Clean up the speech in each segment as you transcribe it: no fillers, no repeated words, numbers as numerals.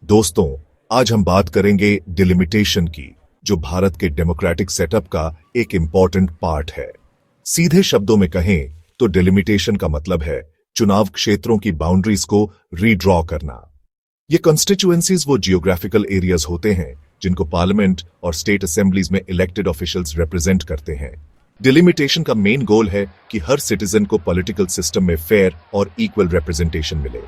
दोस्तों, आज हम बात करेंगे डिलिमिटेशन की, जो भारत के डेमोक्रेटिक सेटअप का एक इंपॉर्टेंट पार्ट है। सीधे शब्दों में कहें तो डिलिमिटेशन का मतलब है चुनाव क्षेत्रों की बाउंड्रीज को रीड्रॉ करना। ये कॉन्स्टिट्यूएंसीज वो जियोग्राफिकल एरियाज होते हैं जिनको पार्लियामेंट और स्टेट असेंबलीज में इलेक्टेड ऑफिशियल्स रिप्रेजेंट करते हैं। डिलिमिटेशन का मेन गोल है कि हर सिटीजन को पॉलिटिकल सिस्टम में फेयर और इक्वल रिप्रेजेंटेशन मिले।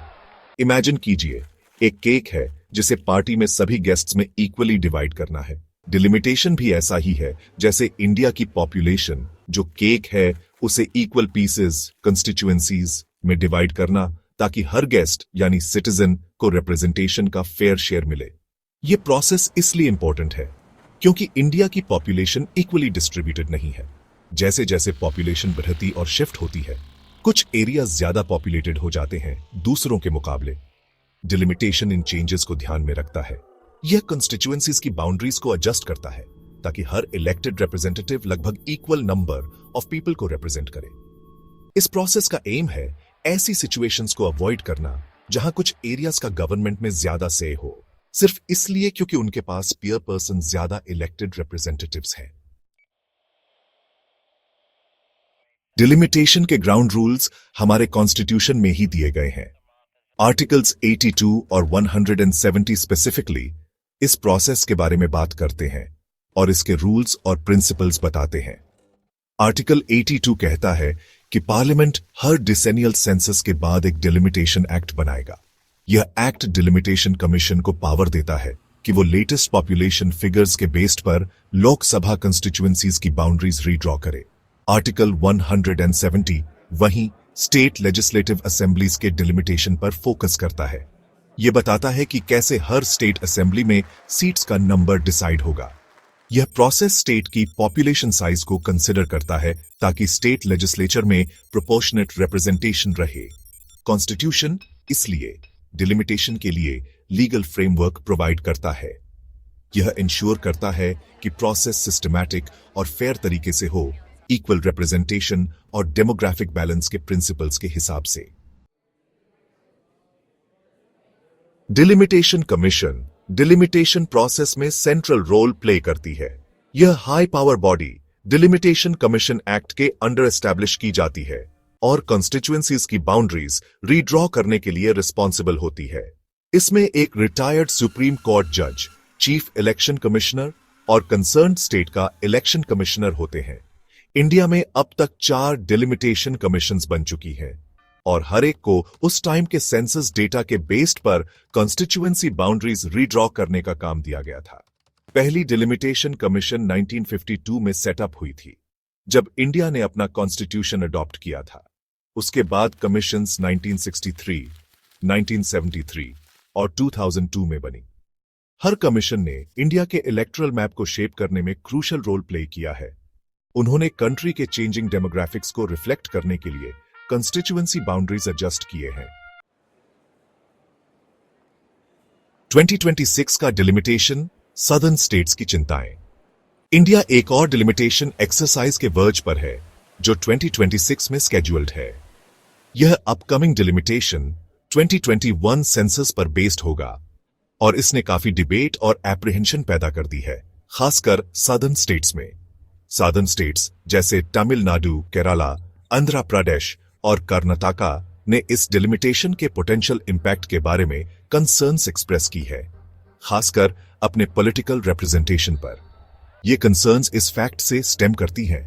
इमेजिन कीजिए, एक केक है जिसे पार्टी में सभी गेस्ट्स में इक्वली डिवाइड करना है। डिलिमिटेशन भी ऐसा ही है जैसे इंडिया की पॉपुलेशन जो केक है उसे इक्वल पीसेस कंस्टिट्यूएंसीज में डिवाइड करना, ताकि हर गेस्ट यानी सिटीजन को रिप्रेजेंटेशन का फेयर शेयर मिले। यह प्रोसेस इसलिए इंपॉर्टेंट है क्योंकि इंडिया की पॉपुलेशन इक्वली डिस्ट्रीब्यूटेड नहीं है। जैसे जैसे पॉपुलेशन बढ़ती और शिफ्ट होती है, कुछ एरियाज ज्यादा पॉपुलेटेड हो जाते हैं दूसरों के मुकाबले। डिलिमिटेशन इन चेंजेस को ध्यान में रखता है। यह कंस्टिट्यूएंसीज की बाउंड्रीज को एडजस्ट करता है ताकि हर इलेक्टेड रिप्रेजेंटेटिव लगभग इक्वल नंबर ऑफ पीपल को रिप्रेजेंट करे। इस प्रोसेस का एम है ऐसी सिचुएशंस को अवॉइड करना जहां कुछ एरियाज का गवर्नमेंट में ज्यादा से हो, सिर्फ इसलिए क्योंकि उनके पास पीयर पर्सन ज्यादा इलेक्टेड रिप्रेजेंटेटिव्स हैं। डिलिमिटेशन के ग्राउंड रूल्स हमारे कॉन्स्टिट्यूशन में ही दिए गए हैं। आर्टिकल्स 82 और 170 स्पेसिफिकली इस प्रोसेस के बारे में बात करते हैं और इसके रूल्स और प्रिंसिपल्स बताते हैं। आर्टिकल 82 कहता है कि पार्लियामेंट हर डिसेनियल सेंसस के बाद एक डिलिमिटेशन एक्ट बनाएगा। यह एक्ट डिलिमिटेशन कमीशन को पावर देता है कि वो लेटेस्ट पॉपुलेशन फिगर्स के बेस्ड पर लोकसभा कंस्टिट्यूएंसीज की बाउंड्रीज रीड्रॉ करे। आर्टिकल 170 वहीं स्टेट लेजिस्लेटिव असेंबलीज के डिलिमिटेशन पर फोकस करता है। यह बताता है कि कैसे हर स्टेट असेंबली में सीट्स का नंबर डिसाइड होगा। यह प्रोसेस स्टेट की पॉपुलेशन साइज को कंसिडर करता है ताकि स्टेट लेजिस्लेचर में प्रोपोर्शनेट रिप्रेजेंटेशन रहे। कॉन्स्टिट्यूशन इसलिए डिलिमिटेशन के लिए लीगल फ्रेमवर्क प्रोवाइड करता है। यह इंश्योर करता है कि प्रोसेस सिस्टमैटिक और फेयर तरीके से हो, इक्वल रिप्रेजेंटेशन और डेमोग्राफिक बैलेंस के प्रिंसिपल्स के हिसाब से। डिलिमिटेशन कमीशन डिलिमिटेशन प्रोसेस में सेंट्रल रोल प्ले करती है। यह high power body delimitation commission act के अंडर एस्टैब्लिश की जाती है और कॉन्स्टिट्यूएंसीज की बाउंड्रीज रीड्रॉ करने के लिए रिस्पॉन्सिबल होती है। इसमें एक रिटायर्ड सुप्रीम कोर्ट जज, चीफ इलेक्शन कमिश्नर और कंसर्न स्टेट का इलेक्शन कमिश्नर होते हैं। इंडिया में अब तक 4 डिलिमिटेशन कमीशंस बन चुकी हैं और हर एक को उस टाइम के सेंसस डेटा के बेस्ड पर कॉन्स्टिट्यूएंसी बाउंड्रीज रीड्रॉ करने का काम दिया गया था। पहली डिलिमिटेशन कमीशन 1952 में सेटअप हुई थी, जब इंडिया ने अपना कॉन्स्टिट्यूशन अडॉप्ट किया था। उसके बाद कमीशंस 1963, 1973 और 2002 में बनी। हर कमीशन ने इंडिया के इलेक्टोरल मैप को शेप करने में क्रूशल रोल प्ले किया है। उन्होंने कंट्री के चेंजिंग डेमोग्राफिक्स को रिफ्लेक्ट करने के लिए कंस्टिट्यूएंसी बाउंड्रीज एडजस्ट किए हैं। 2026 का डिलिमिटेशन सदर्न स्टेट्स की चिंताएं। इंडिया एक और डिलिमिटेशन एक्सरसाइज के वर्ज पर है जो 2026 में स्केड्यूल्ड है। यह अपकमिंग डिलिमिटेशन 2021 सेंसस पर बेस्ड होगा और इसने काफी डिबेट और एप्रीहेंशन पैदा कर दी है, खासकर सदर्न स्टेट्स में। सदर्न स्टेट्स जैसे तमिलनाडु, केरला, आंध्र प्रदेश और कर्नाटका ने इस डिलिमिटेशन के पोटेंशियल इंपैक्ट के बारे में कंसर्न्स एक्सप्रेस की है, खासकर अपने पॉलिटिकल रिप्रेजेंटेशन पर। ये कंसर्न्स इस फैक्ट से स्टेम करती हैं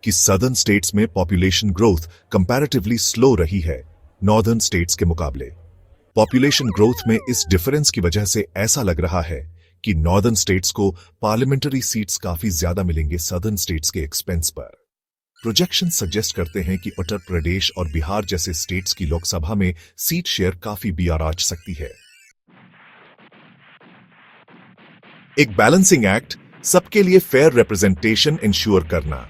कि सदर्न स्टेट्स में पॉपुलेशन ग्रोथ कंपैरेटिवली स्लो रही है नॉर्दर्न स्टेट्स के मुकाबले। पॉपुलेशन ग्रोथ में इस डिफरेंस की वजह से ऐसा लग रहा है कि नॉर्दर्न स्टेट्स को पार्लियामेंट्री सीट्स काफी ज्यादा मिलेंगे सदर्न स्टेट्स के एक्सपेंस पर। प्रोजेक्शन सजेस्ट करते हैं कि उत्तर प्रदेश और बिहार जैसे स्टेट्स की लोकसभा में सीट शेयर काफी बियार आ सकती है। एक बैलेंसिंग एक्ट सबके लिए फेयर रिप्रेजेंटेशन इंश्योर करना।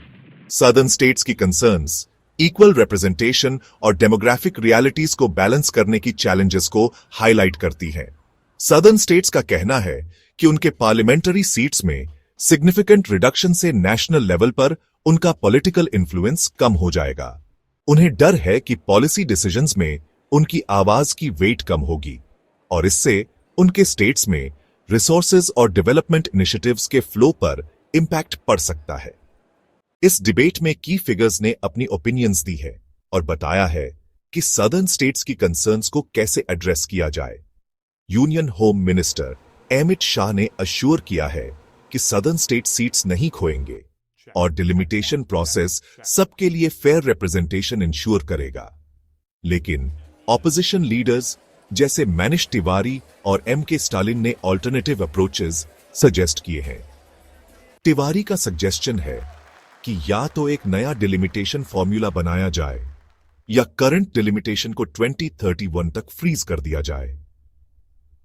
सदर्न स्टेट्स की कंसर्न्स इक्वल रिप्रेजेंटेशन और डेमोग्राफिक रियलिटीज को बैलेंस करने की चैलेंजेस को हाईलाइट करती हैं। सदर्न स्टेट्स का कहना है कि उनके पार्लियामेंट्री सीट्स में सिग्निफिकेंट रिडक्शन से नेशनल लेवल पर उनका पॉलिटिकल इन्फ्लुएंस कम हो जाएगा। उन्हें डर है कि पॉलिसी डिसीजंस में उनकी आवाज की वेट कम होगी और इससे उनके स्टेट्स में रिसोर्सेज और डेवलपमेंट इनिशिएटिव्स के फ्लो पर इंपैक्ट पड़ सकता है। इस डिबेट में की फिगर्स ने अपनी ओपिनियंस दी है और बताया है कि सदर्न स्टेट्स की कंसर्न्स को कैसे एड्रेस किया जाए। Union home minister Amit Shah ने अश्योर किया है कि सदर्न स्टेट सीट्स नहीं खोएंगे और डिलिमिटेशन प्रोसेस सबके लिए फेयर रिप्रेजेंटेशन इंश्योर करेगा। लेकिन ऑपोजिशन लीडर्स जैसे मनीष तिवारी और के स्टालिन ने ऑल्टरनेटिव अप्रोचेस सजेस्ट किए हैं। तिवारी का सजेशन है कि या तो एक नया डिलिमिटेशन फॉर्मूला बनाया जाए या करंट डिलिमिटेशन को 2031 तक फ्रीज कर दिया जाए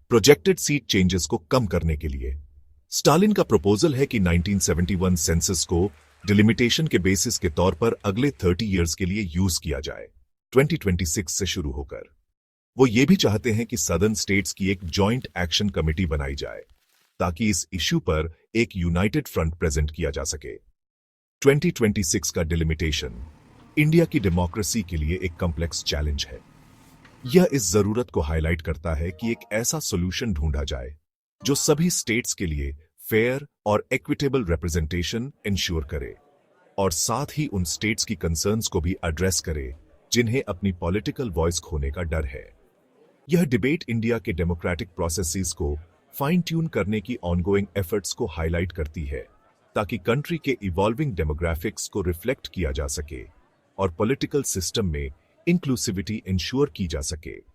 प्रोजेक्टेड सीट चेंजेस को कम करने के लिए। स्टालिन का प्रपोजल है कि 1971 सेंसस को डिलिमिटेशन के बेसिस के तौर पर अगले 30 इयर्स के लिए यूज किया जाए, 2026 से शुरू होकर। वो ये भी चाहते हैं कि सदर्न स्टेट्स की एक जॉइंट एक्शन कमेटी बनाई जाए ताकि इस इश्यू पर एक यूनाइटेड फ्रंट प्रेजेंट किया जा सके। 2026 का डिलिमिटेशन इंडिया की डेमोक्रेसी के लिए एक कॉम्प्लेक्स चैलेंज है। यह इस जरूरत को हाईलाइट करता है कि एक ऐसा सॉल्यूशन ढूंढा जाए जो सभी स्टेट्स के लिए फेयर और इक्विटेबल रिप्रेजेंटेशन इंश्योर करे और साथ ही उन स्टेट्स की कंसर्न्स को भी एड्रेस करे जिन्हें अपनी पॉलिटिकल वॉइस खोने का डर है। यह डिबेट इंडिया के डेमोक्रेटिक प्रोसेसेस को फाइन ट्यून करने की ऑनगोइंग एफर्ट्स को हाईलाइट करती है ताकि कंट्री के इवॉल्विंग डेमोग्राफिक्स को रिफ्लेक्ट किया जा सके और पॉलिटिकल सिस्टम में इंक्लूसिविटी इंश्योर की जा सके।